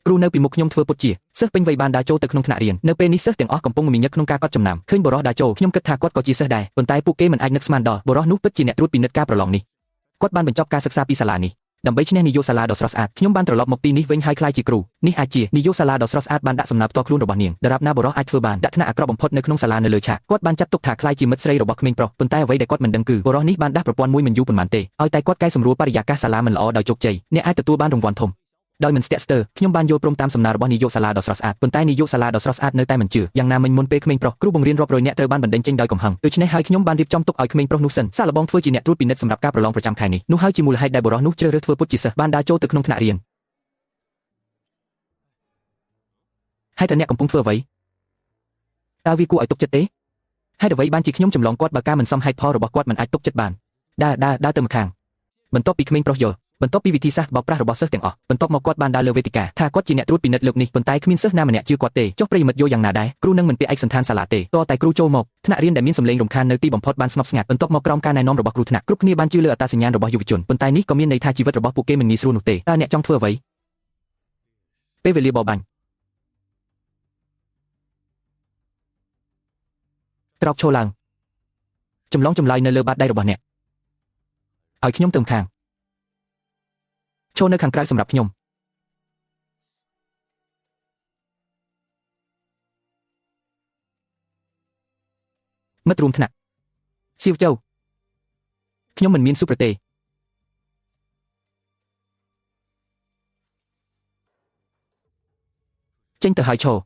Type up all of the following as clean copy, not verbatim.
គ្រូនៅពីមុខខ្ញុំធ្វើពុតជាសិស្សពេញវ័យបានដើរចូលទៅក្នុងថ្នាក់រៀននៅពេលនេះសិស្សទាំងអស់កំពុងមមាញឹកក្នុងការកត់ចំណាំឃើញបរិះដើរចូលខ្ញុំគិតថាគាត់ក៏ជាសិស្សដែរប៉ុន្តែពួកគេមិនអាចនឹកស្មានដល់បរិះនោះពិតជាអ្នកត្រួតពិនិត្យការប្រឡងនេះគាត់បានបញ្ចប់ការសិក្សាពីសាលានេះដើម្បីឈ្នះនាយកសាលាដ៏ស្រស់ស្អាតខ្ញុំបានត្រឡប់មកទីនេះវិញហើយក្លាយជាគ្រូនេះអាចជានាយកសាលាដ៏ស្រស់ស្អាតបានដាក់សំណើផ្ទាល់ខ្លួនរបស់នាងដរាបណាបរិះអាចធ្វើបានដាក់ថ្នាក់អាក្រក់បំផុតនៅក្នុងសាលានៅលើឆាកគាត់បានចាត់ទុកថាក្លាយជាមិត្តស្រីរបស់ក្មេងប្រុសប៉ុន្តែអ្វីដែលគាត់មិនដឹងគឺបរិះនេះបានដាស់ប្រព័ន្ធមួយមិនយូរប៉ុន្មានទេឲ្យតែគាត់កែសម្រួលបរិយាកាសសាលាមិនល្អដោយជោគជ័យអ្នកអាចទទួលបានរង្វាន់ធំដោយមិនស្ទាក់ស្ទើរខ្ញុំបានយល់ព្រមតាមសំណើរបស់នាយកសាលាដ៏ស្រស់ស្អាតប៉ុន្តែនាយកសាលាដ៏ស្រស់ស្អាតនៅតែមិនជឿយ៉ាងណាមិញមុនពេលក្មេងប្រុសគ្រូបង្រៀនរាប់រយនាក់ត្រូវបានបណ្តេញចេញដោយកំហឹងដូច្នេះហើយខ្ញុំបានរៀបចំទុកឲ្យក្មេងប្រុសនោះសិនសាកល្បងធ្វើជាអ្នកត្រួតពិនិត្យសម្រាប់ការប្រឡងប្រចាំខែនេះនោះហើយជាមូលហេតុដែលបុរសនោះជ្រើសរើសធ្វើពុតជាសិស្សបានដើរចូលទៅក្នុងថ្នាក់រៀនហើយតើអ្នកកំពុងធ្វើអ្វីតើវាគួរឲ្យទុកចិត្តទេហេតុអ្វីបានជាខ្ញុំចម្លងគាត់បើការមិនសមហេតុផលរបស់គាត់មិនអាចទុកចិត្តបានដើរទៅម្ខាងបន្ទាប់ពីក្មេងប្រុសយល់បន្ទាប់ពីវិធីសាស្ត្របោកប្រាស់របស់សិស្សទាំងអស់បន្ទាប់មកគាត់បានដើរលើវេទិកាថាគាត់ជាអ្នកត្រួតពិនិត្យលើកនេះប៉ុន្តែគ្មានសិស្សណាម្នាក់ជឿគាត់ទេចុះប្រិយមិត្តយល់យ៉ាងណាដែរគ្រូនឹងមិនពាក់ឯកសណ្ឋានសាលាទេតតែគ្រូចូលមកថ្នាក់រៀនដែលមានសម្លេងរំខាននៅទីបំផុតបានស្ងប់ស្ងាត់បន្ទាប់មកក្រោមការណែនាំរបស់គ្រូថ្នាក់គ្រប់គ្នាបានជឿលើអត្តសញ្ញាណរបស់យុវជនប៉ុន្តែនេះក៏មានន័យថាជីវិតរបស់ពួកគេមិនងាយស្រួលនោះទេតើអ្នកចង់ធ្វើអ្វីពេលវេលាបបាញ់ក្រោកឈរឡើងចម្លងចម្លើយនៅលើបាតដៃរបស់អ្នកឲ្យខ្ញុំទៅខាងឈរនៅខាងក្រៅសម្រាប់ខ្ញុំមិត្តរួមថ្នាក់សៀវchâuខ្ញុំមិនមានសុប្រទេចេញទៅហើយឈរ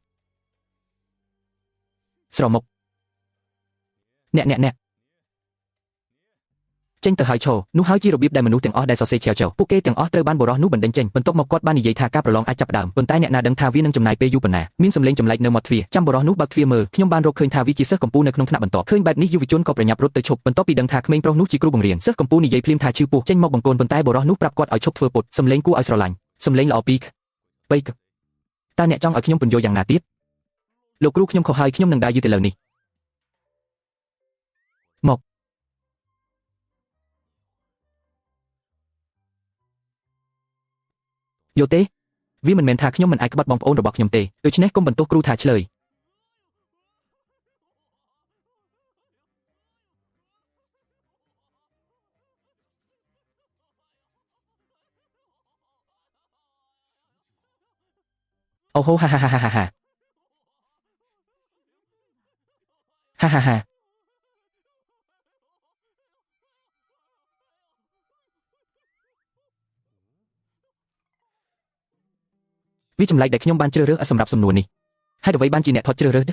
ស្រមុកអ្នកចេញទៅហើយឈរនោះហើយជារបៀបដែលមនុស្សទាំងអស់ដែលសរសេរឆាវពួកគេទាំងអស់ត្រូវបានបរិះនោះបណ្តេញចេញបន្ទាប់មកគាត់បាននិយាយថាការប្រឡងអាចចាប់ផ្ដើមប៉ុន្តែអ្នកណាដឹងថាវានឹងចំណាយពេលយូរប៉ុណ្ណាមានសម្លេងចម្លែកនៅមាត់ទ្វារចាំបរិះនោះបើកទ្វារមើលខ្ញុំបានរកឃើញថាវាជាសិស្សកម្ពុជានៅក្នុងថ្នាក់បន្ទាប់ឃើញបែបនេះយុវជនក៏ប្រញាប់រត់ទៅឈប់បន្ទាប់ពីដឹងថាក្មេងប្រុសនោះជាគ្រូបង្រៀនសិស្សកម្ពុជានិយាយភ្លាមថាឈឺពោះចេញមកបង្គោលប៉ុន្តែបរិះនោះប្រាប់គាត់ឲ្យឈប់ធ្វើពុតសម្លេងគួរឲ្យស្រឡាញ់សម្លេងល្អពីរបីតើអ្នកចង់ឲ្យខ្ញុំពន្យល់យ៉ាងណាទៀតលោកគ្រូខ្ញុំខុសហើយខ្ញុំនឹងដើរយឺតឥឡូវនេះមកយល់ទេវាមិនមែនថាខ្ញុំមិនអាចក្បត់បងប្អូនរបស់ខ្ញុំទេដូច្នេះកុំបន្ទោសគ្រូថាឆ្លើយអូហូហាវាចម្លែកដែលខ្ញុំបានជ្រើសរើសសម្រាប់សំណួរនេះហេតុអ្វីបានជាអ្នកថតជ្រើសរើស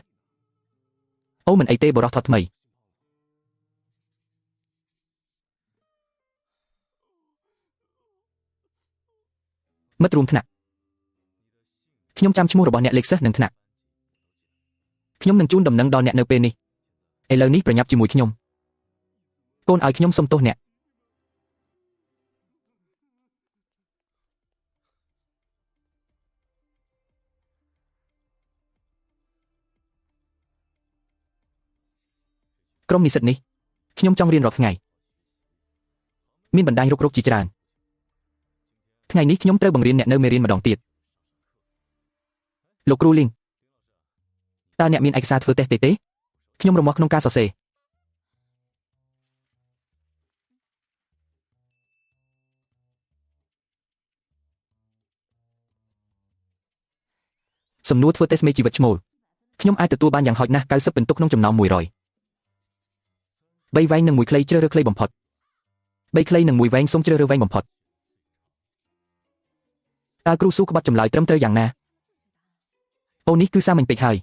អូមិនអីទេបរិះថតថ្មីមិត្តរួមថ្នាក់ខ្ញុំចាំឈ្មោះរបស់អ្នកលេខសិស្សនិងថ្នាក់ខ្ញុំនឹងជូនដំណឹងដល់អ្នកនៅពេលនេះឥឡូវនេះប្រញាប់ជាមួយខ្ញុំកូនឲ្យខ្ញុំសុំទោសអ្នកក្រុមនិស្សិតនេះខ្ញុំចង់រៀនរាល់ថ្ងៃមានបណ្ដាញរុករកជាច្រើនថ្ងៃនេះខ្ញុំត្រូវបង្រៀនអ្នកនៅមេរៀនម្ដងទៀតលោកគ្រូលីងតើអ្នកមានឯកសារធ្វើតេស្តទេខ្ញុំរមាស់ក្នុងការសរសេរសំណួរធ្វើតេស្តមេជីវិតឈ្មោលខ្ញុំអាចទទួលបានយ៉ាងហោចណាស់90ពិន្ទុក្នុងចំណោម100 3វែងនិង1ខ្លីជ្រើសរើសខ្លីបំផុត3ខ្លីនិង1វែងសូមជ្រើសរើសវែងបំផុតតើគ្រូស៊ូក្បត់ចម្លើយត្រឹមត្រូវយ៉ាងណាអូនេះគឺសាមញ្ញពេកហើយ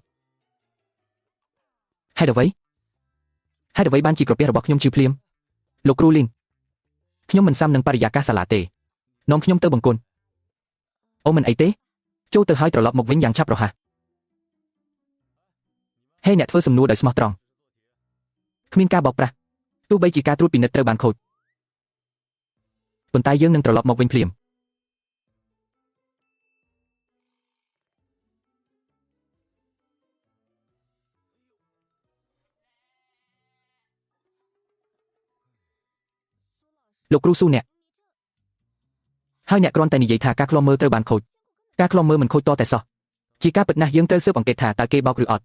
ហេតុអ្វីបានជាក្រពះរបស់ខ្ញុំជឿភ្លាមលោកគ្រូលីងខ្ញុំមិនស៊ាំនឹងបរិយាកាសសាលាទេនាំខ្ញុំទៅបង្គន់អូមិនអីទេចូលទៅហើយត្រឡប់មកវិញយ៉ាងឆាប់រហ័សហេអ្នកធ្វើសំណួរដោយស្មោះត្រង់គ្មានការបោកប្រាស់ទោះបីជាការត្រួតពិនិត្យត្រូវបានខូចប៉ុន្តែយើងនឹងត្រឡប់មកវិញភ្លាមលោកគ្រូស៊ូអ្នកហើយអ្នកគ្រាន់តែនិយាយថាការឃ្លាំមើលត្រូវបានខូច ការខ្លំមើលមិនខូចតតែសោះជាការពិតណាស់យើងត្រូវស៊ើបអង្កេតថាតើគេបោកឬអត់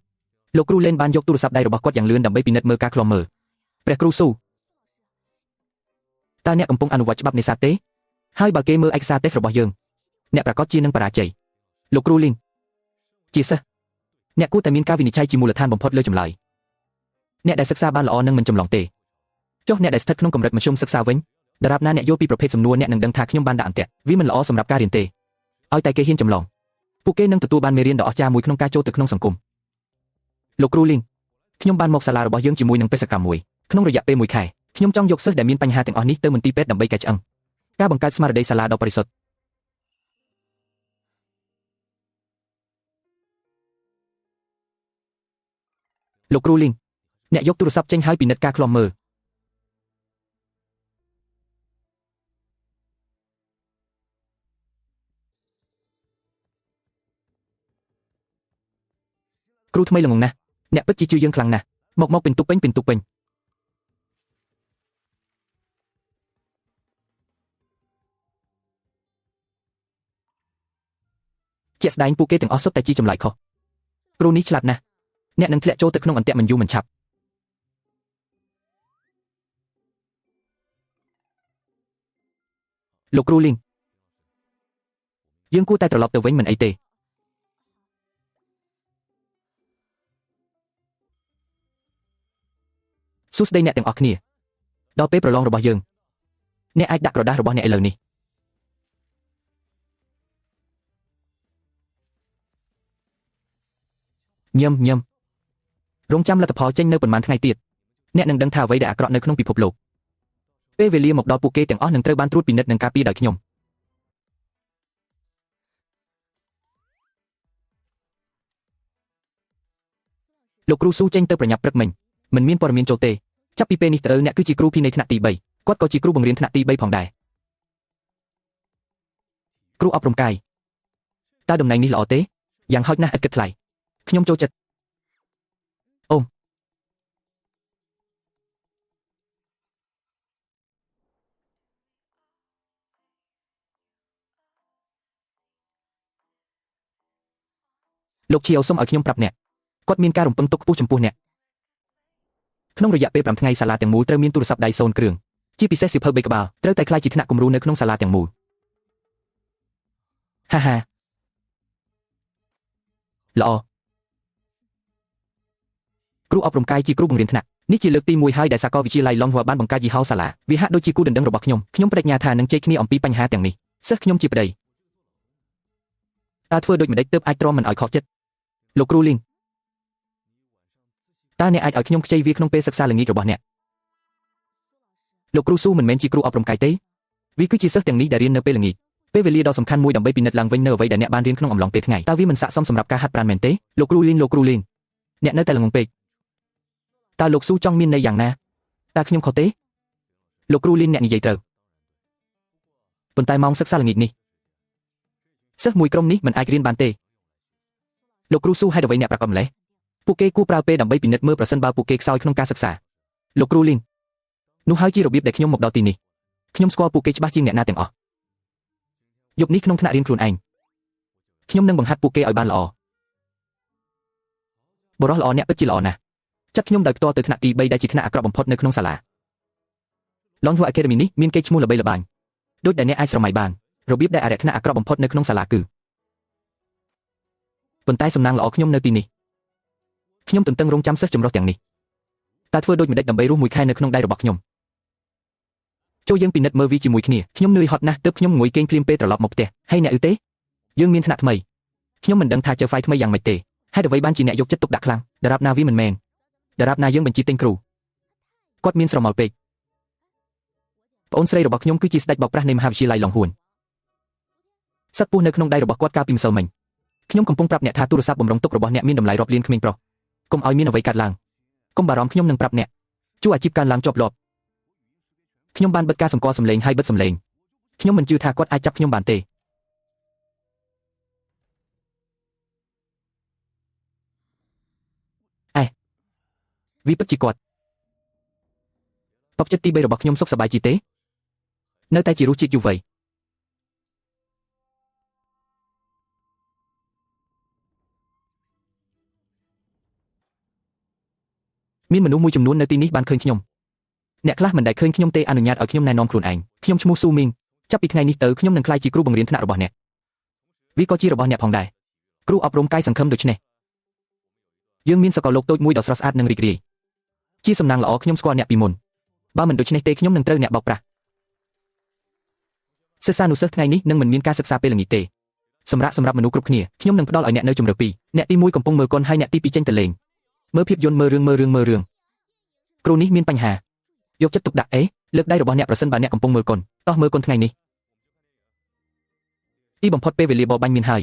លោកគ្រូលេនបានយកទូរស័ព្ទដៃរបស់គាត់យ៉ាងលឿនដើម្បីពិនិត្យមើលការខ្លំមើលព្រះគ្រូស៊ូតើអ្នកកំពុងអនុវត្តច្បាប់នេសាទទេហើយបើគេមើលឯកសារទេស្តរបស់យើងអ្នកប្រកាសជានឹងបរាជ័យលោកគ្រូលីងជាសិស្សអ្នកគួរតែមានការវិនិច្ឆ័យជាមូលដ្ឋានបំផុតលើចម្លើយអ្នកដែលសិក្សាបានល្អនឹងមិនចម្លងទេចុះអ្នកដែលស្ថិតក្នុងកម្រិតមធ្យមសិក្សាវិញដរាបណាអ្នកយល់ពីប្រភេទសំណួរអ្នកនឹងដឹងថាខ្ញុំបានដាក់អន្ទាក់វាមិនល្អសម្រាប់ការរៀនទេឲ្យតែគេហ៊ានចម្លងពួកគេនឹងទទួលបានមេរៀនដ៏អស្ចារ្យមួយក្នុងការចូលទៅក្នុងសង្គមលោកគ្រូលីងខ្ញុំបានមកសាលារបស់យើងជាមួយនឹងបេសកកម្មមួយក្នុងរយៈពេល1 ខែខ្ញុំចង់យកសិស្សដែលមានបញ្ហាទាំងអស់នេះទៅមន្ទីរពេទ្យដើម្បីកែឆ្អឹងការបង្កើតស្មារតីសាលាដ៏បរិសុទ្ធលោកគ្រូលីងអ្នកយកទូរស័ព្ទចេញហើយពិនិត្យការខ្លំមើលគ្រូថ្មីល្ងងណាស់អ្នកពិតជាជឿយើងខ្លាំងណាស់មកពិន្ទុពេញជាក់ស្ដែងពួកគេទាំងអស់សុទ្ធតែជាចម្លើយខុសគ្រូនេះឆ្លាតណាស់អ្នកនឹងធ្លាក់ចូលទៅក្នុងអន្ទាក់មិនយូរមិនឆាប់លោកគ្រូលីងយើងគួរតែត្រឡប់ទៅវិញមិនអីទេសួស្តីអ្នកទាំងអស់គ្នាដល់ពេលប្រឡងរបស់យើងអ្នកអាចដាក់ក្រដាសរបស់អ្នកឥឡូវនេះញឹមរងចាំលទ្ធផលចេញនៅប៉ុន្មានថ្ងៃទៀតអ្នកនឹងដឹងថាអ្វីដែលអាក្រក់នៅក្នុងពិភពលោកពេលវេលាមកដល់ពួកគេទាំងអស់នឹងត្រូវបានត្រួតពិនិត្យនិងការពារដោយខ្ញុំលោកគ្រូស៊ូចេញទៅប្រញាប់ព្រឹកមិញមិនមានព័ត៌មានចូលទេចាប់ពីពេលនេះទៅអ្នកគឺជាគ្រូភីនៃថ្នាក់ទី3គាត់ក៏ជាគ្រូបង្រៀនថ្នាក់ទី3ផងដែរគ្រូអប់រំកាយតើតំណែងនេះល្អទេយ៉ាងហោចណាស់ឥតគិតថ្លៃខ្ញុំចូលចិត្តអូមលោកឈៀវសូមឲ្យខ្ញុំប្រាប់អ្នកគាត់មានការរំពឹងទុកខ្ពស់ចំពោះអ្នកក្នុងរយៈពេល5ថ្ងៃសាលាទាំងមូលត្រូវមានទូរស័ព្ទដៃ0 គ្រឿងជាពិសេសសៀវភៅ3ក្បាលត្រូវតែក្លាយជាថ្នាក់គំរូនៅក្នុងសាលាទាំងមូលហាហាល្អគ្រូអប់រំកាយជាគ្រូបង្រៀនថ្នាក់នេះជាលើកទី1ហើយដែលសាកលវិទ្យាល័យឡុងហួរបានបង្កើតយីហោសាលាវាហាក់ដូចជាគូដណ្ដឹងរបស់ខ្ញុំបដិញ្ញាថានឹងជែកគ្នាអំពីបញ្ហាទាំងនេះសិស្សខ្ញុំជាប្តីតើធ្វើដូចម្តេចទើបអាចទ្រាំមិនឲ្យខកចិត្តលោកគ្រូលីងតើអ្នកអាចឲ្យខ្ញុំខ្ចីវាក្នុងពេលសិក្សាល្ងាចរបស់អ្នកលោកគ្រូស៊ូមិនមែនជាគ្រូអប់រំកាយទេវាគឺជាសិស្សទាំងនេះដែលរៀននៅពេលល្ងាចពេលវេលាដ៏សំខាន់មួយដើម្បីពិនិត្យឡើងវិញនៅអ្វីដែលអ្នកបានរៀនក្នុងអំឡុងពេលថ្ងៃតើវាមិនស័ក្តិសមសម្រាប់ការហាត់ប្រាណមែនទេលោកគ្រូលីងអ្នកនៅតែល្ងងពេកតើលោកស៊ូចង់មានន័យយ៉ាងណាតើខ្ញុំខុសទេលោកគ្រូលីនអ្នកនិយាយត្រូវប៉ុន្តែម៉ោងសិក្សាល្ងាចនេះសិស្សមួយក្រុមនេះមិនអាចរៀនបានទេលោកគ្រូស៊ូហេតុអ្វីអ្នកប្រកាសម្លេះពួកគេគួរប្រើពេលដើម្បីពិនិត្យមើលប្រសិនបើពួកគេខ្សោយក្នុងការសិក្សាលោកគ្រូលីននោះហើយជារបៀបដែលខ្ញុំមកដល់ទីនេះខ្ញុំស្គាល់ពួកគេច្បាស់ជាងអ្នកណាទាំងអស់យប់នេះក្នុងថ្នាក់រៀនខ្លួនឯងខ្ញុំនឹងបង្ហាត់ពួកគេឲ្យបានល្អបរិះល្អអ្នកពិតជាល្អណាស់ចាត់ខ្ញុំដោយផ្ទាល់ទៅថ្នាក់ទី3ដែលជាថ្នាក់អាក្រក់បំផុតនៅក្នុងសាលា Longhua Academy នេះមានកេរ្តិ៍ឈ្មោះល្បីល្បាញដូចដែលអ្នកអាចស្រមៃបានរបៀបដែលអារក្សថ្នាក់អាក្រក់បំផុតនៅក្នុងសាលាគឺប៉ុន្តែសំណាងល្អខ្ញុំនៅទីនេះខ្ញុំទន្ទឹងរង់ចាំសិស្សចម្រុះទាំងនេះតើធ្វើដូចម្តេចដើម្បីរស់1 ខែនៅក្នុងដៃរបស់ខ្ញុំចូលយើងពិនិត្យមើលវាជាមួយគ្នាខ្ញុំនឿយហត់ណាស់ទើបខ្ញុំងុយគេងភ្លាមពេលត្រឡប់មកផ្ទះហើយអ្នកទេយើងមានថ្នាក់ថ្មីខ្ញុំមិនដឹងថាជើហ្វាយថ្មីយ៉ាងម៉េចទេហេតុអ្វីបានជាអ្នកយកចិត្តទុកដាក់ខ្លាំងដរាបណាវាមិនមែនដរាបណាយើងបញ្ជាទិញគ្រូគាត់មានស្រមោលពេកប្អូនស្រីរបស់ខ្ញុំគឺជាស្ដេចបោកប្រាស់នៃមហាវិទ្យាល័យឡុងហួនសត្វពស់នៅក្នុងដៃរបស់គាត់កាលពីម្សិលមិញខ្ញុំកំពុងប្រាប់អ្នកថាទូរស័ព្ទបំរុងទុករបស់អ្នកមានតម្លៃរាប់លានក្មេងប្រុសកុំឲ្យមានអ្វីកើតឡើងកុំបារម្ភខ្ញុំនឹងប្រាប់អ្នកជួអាជីពកើនឡើងជាប់លាប់ខ្ញុំបានបិទការសម្គាល់សម្លេងហើយបិទសម្លេងខ្ញុំមិនជឿថាគាត់អាចចាប់ខ្ញុំបានទេវាពិតជាគាត់បបចិត្តទី3របស់ខ្ញុំសុខសប្បាយជាទេនៅតែជារសជាតិយូរវ័យ មានមនុស្សមួយចំនួននៅទីនេះបានឃើញខ្ញុំអ្នកខ្លះមិនដែលឃើញខ្ញុំទេអនុញ្ញាតឲ្យខ្ញុំណែនាំខ្លួនឯងខ្ញុំឈ្មោះស៊ូមីងចាប់ពីថ្ងៃនេះទៅខ្ញុំនឹងក្លាយជាគ្រូបង្រៀនថ្នាក់របស់អ្នកវាក៏ជារបស់អ្នកផងដែរគ្រូអប់រំកាយសង្ឃឹមដូច្នេះយើងមានសកលលោកតូចមួយដ៏ស្រស់ស្អាតនិងរីករាយជាសំណាងល្អខ្ញុំស្គាល់អ្នកពីមុនបើមិនដូច្នេះទេខ្ញុំនឹងត្រូវអ្នកបោកប្រាស់សិស្សានុសិស្សថ្ងៃនេះនឹងមិនមានការសិក្សាពេលល្ងាចទេសម្រាប់មនុស្សគ្រប់គ្នាខ្ញុំនឹងផ្ដល់ឲ្យអ្នកនៅជម្រើសពីរអ្នកទី1កំពុងមើលកុនហើយអ្នកទី2ចេញទៅលេងមើលភាពយន្តមើលរឿងគ្រូនេះមានបញ្ហាយកចិត្តទុកដាក់លើកដៃរបស់អ្នកប្រសិនបើអ្នកកំពុងមើលកុនតោះមើលកុនថ្ងៃនេះទីបំផុតពេលវេលាបបាញ់មានហើយ